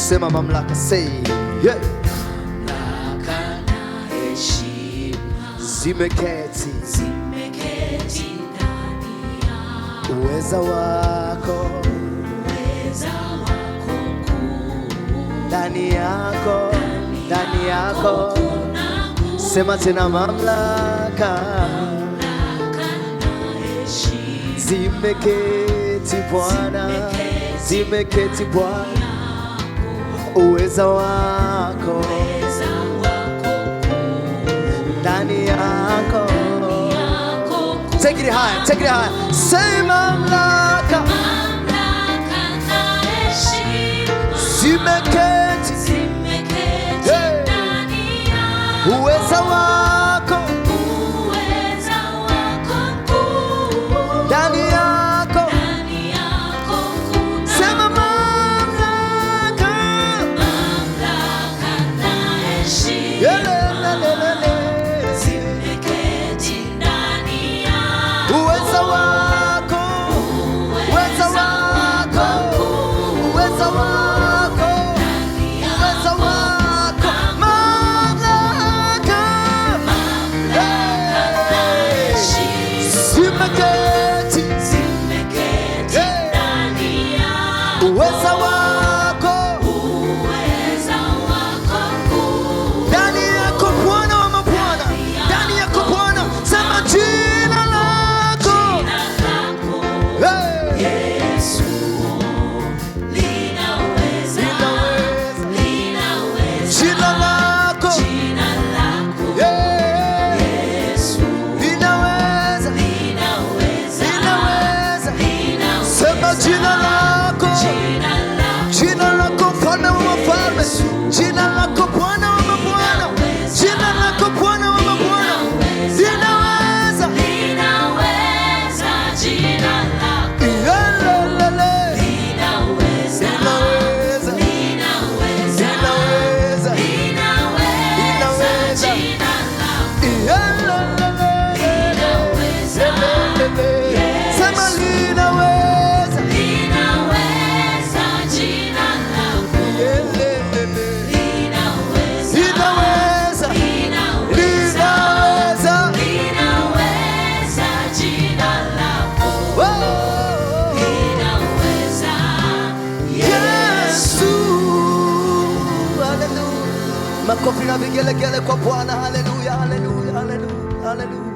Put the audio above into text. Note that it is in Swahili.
Sema mamlaka, say yeah. Mamlaka na heshima Zimeketi ndani yako. uweza wako Kuu ndani yako, ndani yako. Sema tena mamlaka na heshima zimeketi Bwana, zimeketi Bwana, uweza wako ndani yako. Take it high, take it high. Say mamlaka na heshima zimeketi ndani yako. uweza wako kuu ndani yako. kuu. Sema mamlaka na heshima zimeketi ndani yako. uweza wako, uweza wako, uweza wako, uweza wako. Mamlaka zimeketi ndani yako. uweza wako ndani yako Bwana wa mabwana, ndani yako Bwana. Sema jina lako hey. Yesu linaweza, Jina lako yeah. Yesu Linaweza, linaweza. Sema jina lako, jina lako Bwana wa wafalme, jina lako Bwana wa mabwana, jina lako Bwana wa mabwana. Linaweza, jina lako Yelelele. linaweza, Linaweza, linaweza, linaweza. jina lako Yelelele. Sema linaweza, jina lako Yelelele. linaweza, Linaweza, linaweza. jina lako Oh. linaweza. Yesu. Hallelujah. Makofi na vigelegele kwa Bwana. Hallelujah, hallelujah, hallelujah, hallelujah.